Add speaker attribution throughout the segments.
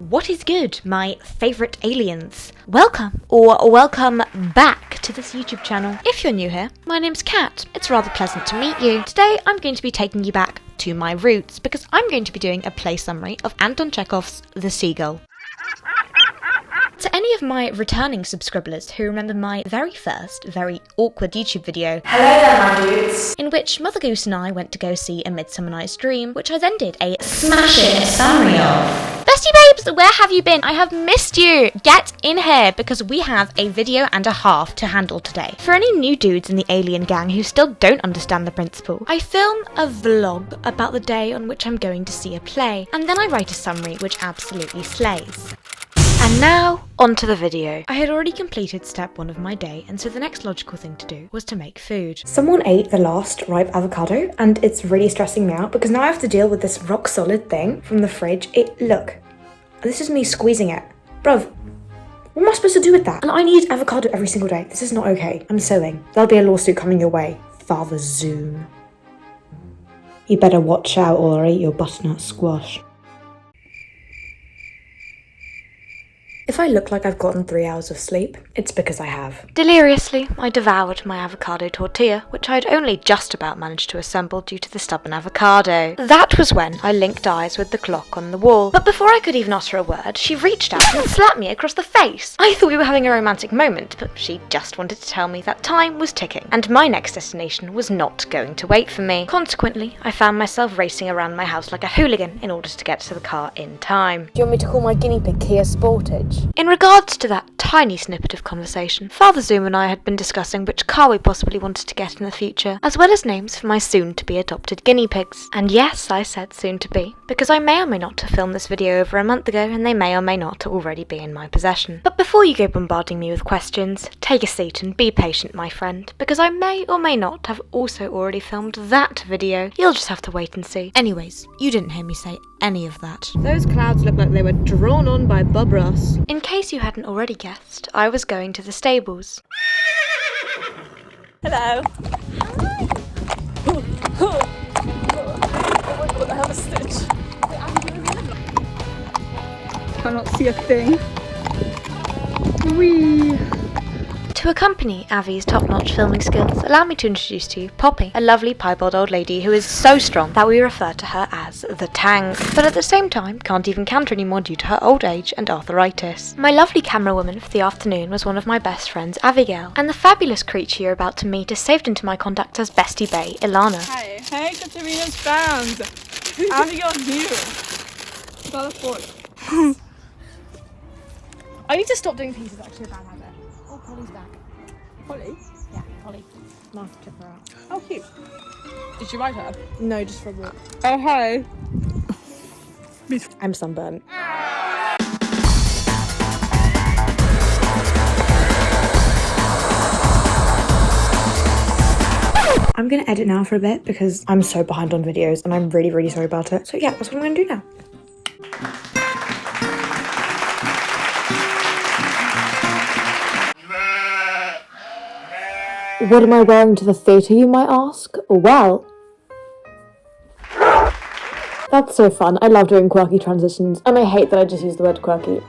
Speaker 1: What is good, my favourite aliens? Welcome, or welcome back to this YouTube channel. If you're new here, my name's Kat. It's rather pleasant to meet you. Today I'm going to be taking you back to my roots because I'm going to be doing a play summary of Anton Chekhov's The Seagull. To any of my returning subscribers who remember my very first, very awkward YouTube video, hello there my dudes, in which Mother Goose and I went to go see A Midsummer Night's Dream, which I then did a smashing summary of. Bestie babes, where have you been? I have missed you! Get in here, because we have a video and a half to handle today. For any new dudes in the alien gang who still don't understand the principle, I film a vlog about the day on which I'm going to see a play, and then I write a summary which absolutely slays. And now, onto the video. I had already completed step 1 of my day, and so the next logical thing to do was to make food. Someone ate the last ripe avocado, and it's really stressing me out because now I have to deal with this rock solid thing from the fridge. Look, this is me squeezing it. Bruv, what am I supposed to do with that? And I need avocado every single day. This is not okay. I'm sewing. There'll be a lawsuit coming your way. Father Zoom. You better watch out or I'll eat your butternut squash. If I look like I've gotten 3 hours of sleep, it's because I have. Deliriously, I devoured my avocado tortilla, which I had only just about managed to assemble due to the stubborn avocado. That was when I linked eyes with the clock on the wall. But before I could even utter a word, she reached out and slapped me across the face. I thought we were having a romantic moment, but she just wanted to tell me that time was ticking, and my next destination was not going to wait for me. Consequently, I found myself racing around my house like a hooligan in order to get to the car in time.
Speaker 2: Do you want me to call my guinea pig Kia Sportage?
Speaker 1: In regards to that tiny snippet of conversation, Father Zoom and I had been discussing which car we possibly wanted to get in the future, as well as names for my soon-to-be adopted guinea pigs. And yes, I said soon-to-be, because I may or may not have filmed this video over a month ago, and they may or may not already be in my possession. But before you go bombarding me with questions, take a seat and be patient, my friend, because I may or may not have also already filmed that video. You'll just have to wait and see. Anyways, you didn't hear me say any of that.
Speaker 2: Those clouds look like they were drawn on by Bob Ross.
Speaker 1: In case you hadn't already guessed, I was going to the stables.
Speaker 2: Hello. What the hell is Stitch? Cannot see a thing. Whee!
Speaker 1: To accompany Avi's top-notch filming skills, allow me to introduce to you Poppy, a lovely piebald old lady who is so strong that we refer to her as the Tank, but at the same time can't even canter anymore due to her old age and arthritis. My lovely camera woman for the afternoon was one of my best friends, Abigail, and the fabulous creature you're about to meet is saved into my contacts as Bestie Bae, Ilana.
Speaker 3: Hey Katarina's fans! Abigail here! Got a fork.
Speaker 2: I need to stop doing pieces, actually a bad habit. Oh, Polly's back.
Speaker 3: Polly?
Speaker 2: Yeah, Polly. Nice to check her out.
Speaker 3: Oh, cute. Did she ride her?
Speaker 2: No, just for a walk.
Speaker 3: Oh, hi.
Speaker 2: I'm sunburned. I'm gonna edit now for a bit because I'm so behind on videos and I'm really, really sorry about it. So yeah, that's what I'm gonna do now. What am I wearing to the theatre, you might ask? Well, that's so fun. I love doing quirky transitions, and I hate that I just use the word quirky.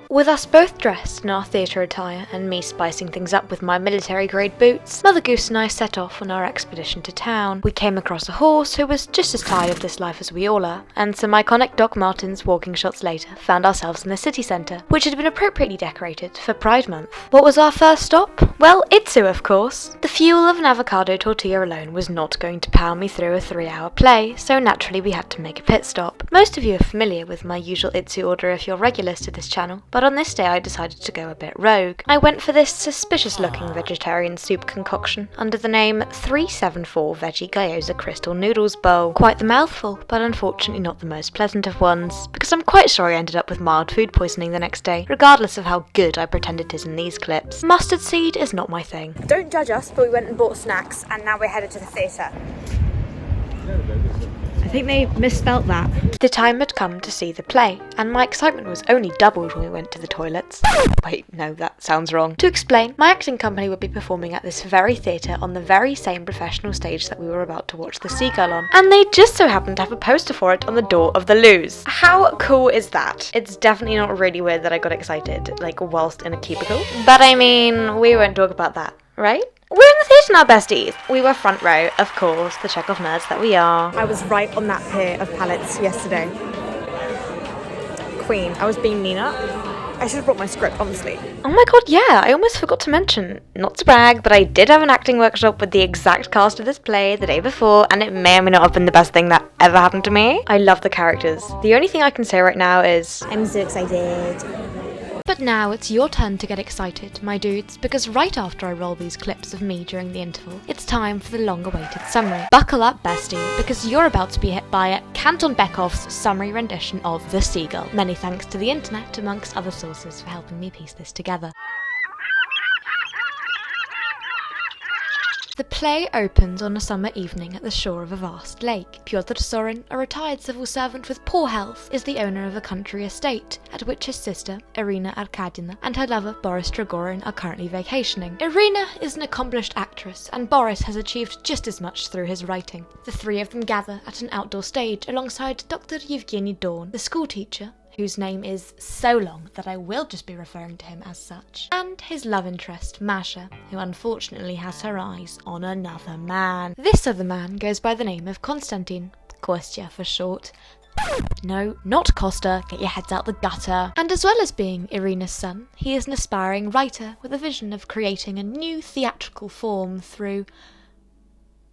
Speaker 1: With us both dressed in our theatre attire and me spicing things up with my military-grade boots, Mother Goose and I set off on our expedition to town. We came across a horse who was just as tired of this life as we all are, and some iconic Doc Martens walking shots later found ourselves in the city centre, which had been appropriately decorated for Pride Month. What was our first stop? Well, Itsu, of course. The fuel of an avocado tortilla alone was not going to power me through a 3-hour play, so naturally we had to make a pit stop. Most of you are familiar with my usual Itsu order if you're regulars to this channel, but on this day I decided to go a bit rogue. I went for this suspicious-looking vegetarian soup concoction under the name 374 Veggie Gyoza Crystal Noodles Bowl. Quite the mouthful, but unfortunately not the most pleasant of ones, because I'm quite sure I ended up with mild food poisoning the next day, regardless of how good I pretend it is in these clips. Mustard seed is not my thing.
Speaker 2: Don't judge us, but we went and bought snacks and now we're headed to the theatre. I think they misspelt that.
Speaker 1: The time had come to see the play, and my excitement was only doubled when we went to the toilets. Wait, no, that sounds wrong. To explain, my acting company would be performing at this very theatre on the very same professional stage that we were about to watch the Seagull on, and they just so happened to have a poster for it on the door of the loos. How cool is that? It's definitely not really weird that I got excited, like, whilst in a cubicle. But I mean, we won't talk about that, right? We're in the theatre now, besties! We were front row, of course, the Chekhov nerds that we are.
Speaker 2: I was right on that pier of pallets yesterday. Queen. I was being Nina. I should have brought my script, honestly.
Speaker 1: Oh my god, yeah, I almost forgot to mention, not to brag, but I did have an acting workshop with the exact cast of this play the day before, and it may or may not have been the best thing that ever happened to me. I love the characters. The only thing I can say right now is,
Speaker 2: I'm so excited.
Speaker 1: But now it's your turn to get excited, my dudes, because right after I roll these clips of me during the interval, it's time for the long-awaited summary. Buckle up, bestie, because you're about to be hit by Anton Chekhov's summary rendition of The Seagull. Many thanks to the internet, amongst other sources, for helping me piece this together. The play opens on a summer evening at the shore of a vast lake. Pyotr Sorin, a retired civil servant with poor health, is the owner of a country estate, at which his sister, Irina Arkadyevna, and her lover, Boris Trigorin, are currently vacationing. Irina is an accomplished actress, and Boris has achieved just as much through his writing. The three of them gather at an outdoor stage alongside Dr. Yevgeny Dorn, the schoolteacher, whose name is so long that I will just be referring to him as such, and his love interest, Masha, who unfortunately has her eyes on another man. This other man goes by the name of Konstantin, Kostya for short. No, not Costa, get your heads out the gutter. And as well as being Irina's son, he is an aspiring writer with a vision of creating a new theatrical form through,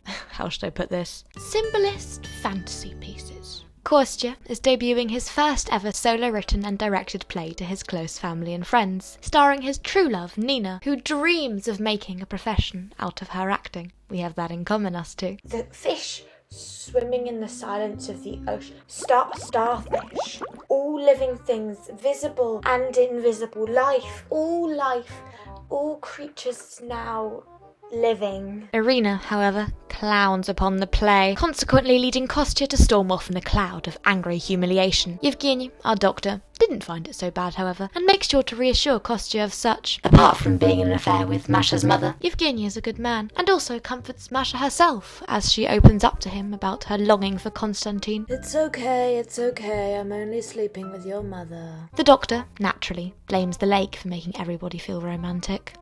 Speaker 1: how should I put this, symbolist fantasy pieces. Kostya is debuting his first ever solo-written and directed play to his close family and friends, starring his true love, Nina, who dreams of making a profession out of her acting. We have that in common, us two.
Speaker 2: The fish swimming in the silence of the ocean. Starfish. All living things, visible and invisible. Life. All creatures now living.
Speaker 1: Irina, however, clowns upon the play, consequently leading Kostya to storm off in a cloud of angry humiliation. Yevgeny, our doctor, didn't find it so bad, however, and makes sure to reassure Kostya of such. Apart from being in an affair with Masha's mother, Yevgeny is a good man, and also comforts Masha herself as she opens up to him about her longing for Konstantin.
Speaker 2: It's okay, I'm only sleeping with your mother.
Speaker 1: The doctor, naturally, blames the lake for making everybody feel romantic.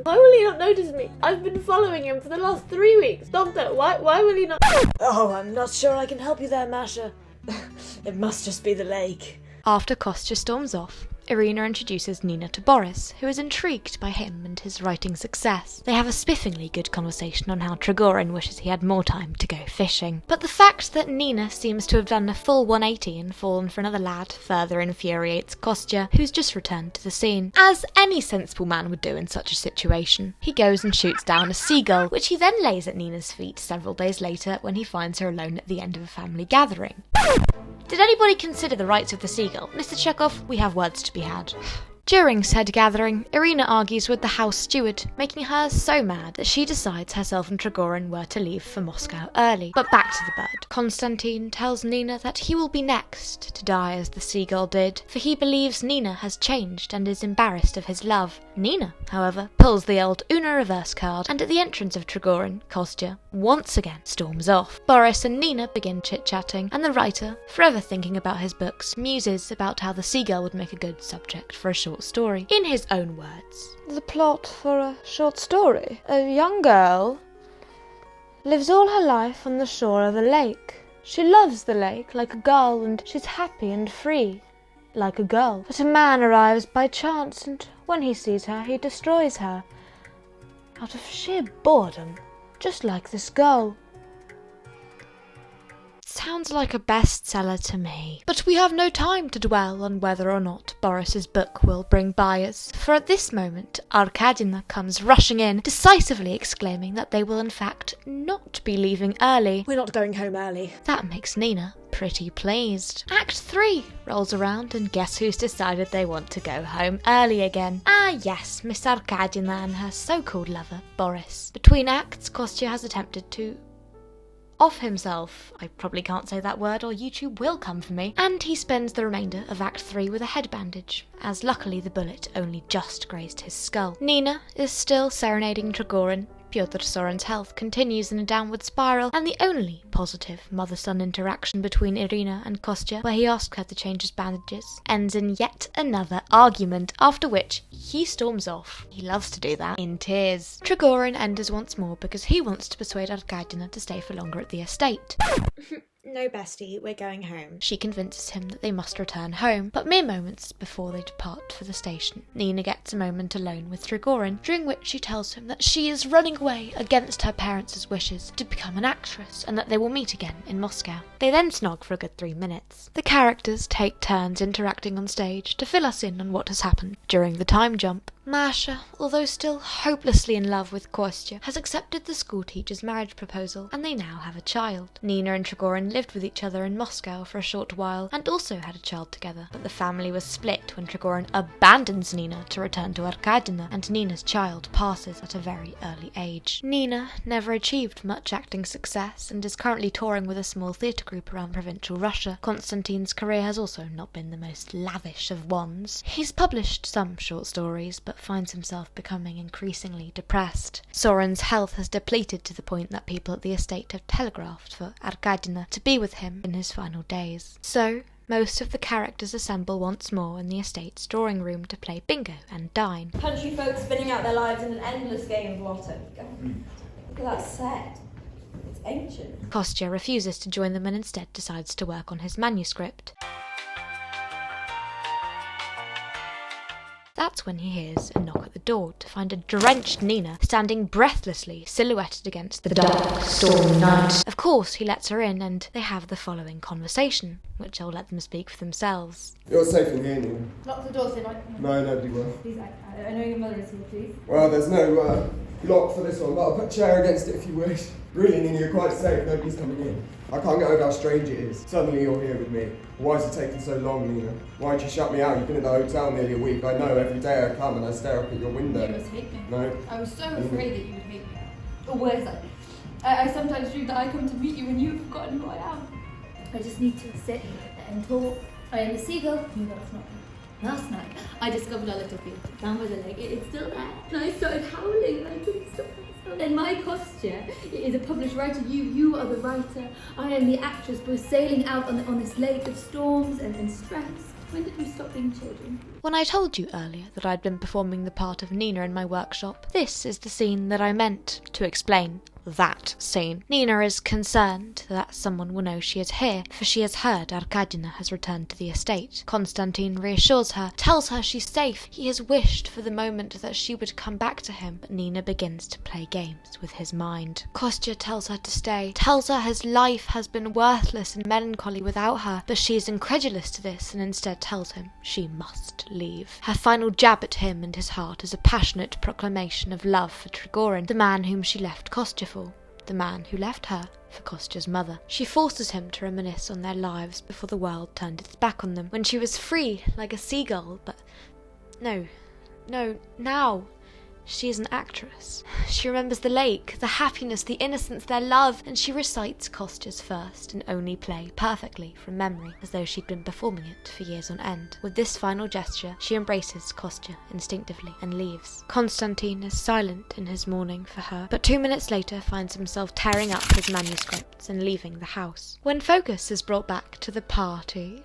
Speaker 4: Why will he not notice me? I've been following him for the last 3 weeks. Doctor, why will he not?
Speaker 2: Oh, I'm not sure I can help you there, Masha. It must just be the lake.
Speaker 1: After Kostya storms off, Irina introduces Nina to Boris, who is intrigued by him and his writing success. They have a spiffingly good conversation on how Trigorin wishes he had more time to go fishing. But the fact that Nina seems to have done a full 180 and fallen for another lad further infuriates Kostya, who's just returned to the scene. As any sensible man would do in such a situation, he goes and shoots down a seagull, which he then lays at Nina's feet several days later when he finds her alone at the end of a family gathering. Did anybody consider the rights of the seagull? Mr. Chekhov, we have words to be had. During said gathering, Irina argues with the house steward, making her so mad that she decides herself and Trigorin were to leave for Moscow early. But back to the bird. Konstantin tells Nina that he will be next to die as the seagull did, for he believes Nina has changed and is embarrassed of his love. Nina, however, pulls the old Una reverse card, and at the entrance of Trigorin, Kostya once again storms off. Boris and Nina begin chit-chatting, and the writer, forever thinking about his books, muses about how the seagull would make a good subject for a short story. In his own words,
Speaker 4: The plot for a short story. A young girl lives all her life on the shore of a lake. She loves the lake like a gull, and she's happy and free like a gull. But a man arrives by chance, and when he sees her, he destroys her out of sheer boredom, just like this gull.
Speaker 1: sounds like a bestseller to me. But we have no time to dwell on whether or not Boris's book will bring buyers, for at this moment Arkadyevna comes rushing in, decisively exclaiming that they will in fact not be leaving early.
Speaker 2: We're not going home early.
Speaker 1: That makes Nina pretty pleased. Act 3 rolls around, and guess who's decided they want to go home early again? Ah yes, Miss Arkadyevna and her so-called lover, Boris. Between acts, Kostya has attempted to of himself. I probably can't say that word or YouTube will come for me. And he spends the remainder of Act 3 with a head bandage, as luckily the bullet only just grazed his skull. Nina is still serenading Trigorin. Pyotr Soren's health continues in a downward spiral, and the only positive mother-son interaction between Irina and Kostya, where he asks her to change his bandages, ends in yet another argument, after which he storms off. He loves to do that, in tears. Trigorin enters once more because he wants to persuade Arkadina to stay for longer at the estate.
Speaker 2: No, bestie, we're going home.
Speaker 1: She convinces him that they must return home, but mere moments before they depart for the station, Nina gets a moment alone with Trigorin, during which she tells him that she is running away against her parents' wishes to become an actress, and that they will meet again in Moscow. They then snog for a good 3 minutes. The characters take turns interacting on stage to fill us in on what has happened during the time jump. Masha, although still hopelessly in love with Kostya, has accepted the schoolteacher's marriage proposal, and they now have a child. Nina and Trigorin lived with each other in Moscow for a short while, and also had a child together, but the family was split when Trigorin abandons Nina to return to Arkadina, and Nina's child passes at a very early age. Nina never achieved much acting success, and is currently touring with a small theatre group around provincial Russia. Konstantin's career has also not been the most lavish of ones. He's published some short stories, but finds himself becoming increasingly depressed. Soren's health has depleted to the point that people at the estate have telegraphed for Arkadina to be with him in his final days. So, most of the characters assemble once more in the estate's drawing room to play bingo and dine.
Speaker 5: Country folk spinning out their lives in an endless game of lotto. Look at that set. It's ancient.
Speaker 1: Kostya refuses to join them and instead decides to work on his manuscript. That's when he hears a knock at the door to find a drenched Nina standing breathlessly silhouetted against the dark, stormy night. Of course, he lets her in and they have the following conversation, which I'll let them speak for themselves.
Speaker 6: You're safe in here, Nina.
Speaker 5: Lock the door so like...
Speaker 6: No, nobody will.
Speaker 5: Please, I know your mother is here, please.
Speaker 6: Well, there's no lock for this one, but I'll put a chair against it if you wish. Really, Nina, you're quite safe. Nobody's coming in. I can't get over how strange it is. Suddenly you're here with me. Why has it taken so long, Nina? Why'd you shut me out? You've been at the hotel nearly a week. I know every day I come and I stare up at your window.
Speaker 5: You must hate me.
Speaker 6: No.
Speaker 5: I was so afraid that you would hate me. Or worse, I sometimes dream that I come to meet you and you've forgotten who I am. I just need to sit and talk. I am a seagull. No, that's not me. Last night, I discovered our little field down by the lake. It's still there. And I started howling and I couldn't stop myself. And my Kostya is a published writer. You are the writer. I am the actress, both sailing out on this lake of storms and stress. When did we stop being children?
Speaker 1: When I told you earlier that I'd been performing the part of Nina in my workshop, this is the scene that I meant to explain. That scene. Nina is concerned that someone will know she is here, for she has heard Arkadina has returned to the estate. Konstantin reassures her, tells her she's safe. He has wished for the moment that she would come back to him, but Nina begins to play games with his mind. Kostya tells her to stay, tells her his life has been worthless and melancholy without her, but she is incredulous to this and instead tells him she must leave. Her final jab at him and his heart is a passionate proclamation of love for Trigorin, the man whom she left Kostya for. The man who left her for Kostya's mother. She forces him to reminisce on their lives before the world turned its back on them, when she was free like a seagull, but now she is an actress. She remembers the lake, the happiness, the innocence, their love, and she recites Kostya's first and only play perfectly from memory, as though she'd been performing it for years on end. With this final gesture, she embraces Kostya instinctively and leaves. Konstantin is silent in his mourning for her, but 2 minutes later finds himself tearing up his manuscripts and leaving the house. When focus is brought back to the party...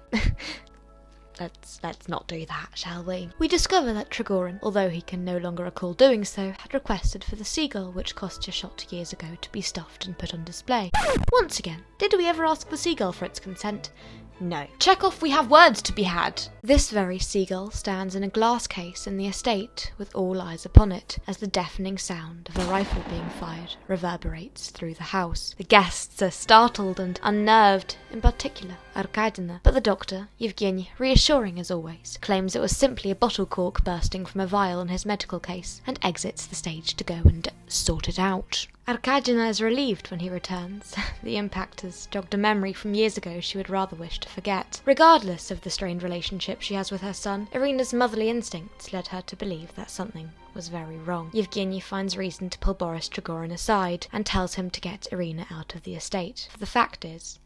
Speaker 1: Let's not do that, shall we? We discover that Trigorin, although he can no longer recall doing so, had requested for the seagull which Kostya shot years ago to be stuffed and put on display. Once again, did we ever ask the seagull for its consent? No. Chekhov, we have words to be had. This very seagull stands in a glass case in the estate, with all eyes upon it, as the deafening sound of a rifle being fired reverberates through the house. The guests are startled and unnerved, in particular Arkadina, but the doctor, Yevgeny, reassuring as always, claims it was simply a bottle cork bursting from a vial in his medical case, and exits the stage to go and sort it out. Arkadina is relieved when he returns. The impact has jogged a memory from years ago she would rather wish to forget. Regardless of the strained relationship she has with her son, Irina's motherly instincts led her to believe that something was very wrong. Yevgeny finds reason to pull Boris Trigorin aside and tells him to get Irina out of the estate. For the fact is,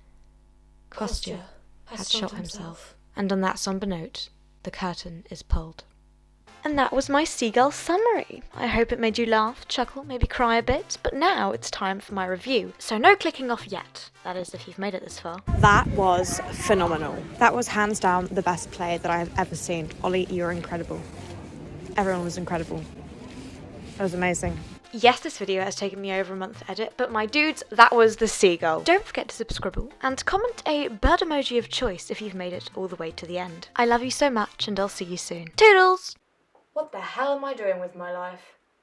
Speaker 1: Kostya had shot himself. And on that somber note, the curtain is pulled. And that was my Seagull summary. I hope it made you laugh, chuckle, maybe cry a bit, but now it's time for my review. So no clicking off yet. That is if you've made it this far.
Speaker 7: That was phenomenal. That was hands down the best play that I have ever seen. Ollie, you're incredible. Everyone was incredible. It was amazing.
Speaker 1: Yes, this video has taken me over a month to edit, but my dudes, that was the Seagull. Don't forget to subscribe and comment a bird emoji of choice if you've made it all the way to the end. I love you so much and I'll see you soon. Toodles!
Speaker 2: What the hell am I doing with my life?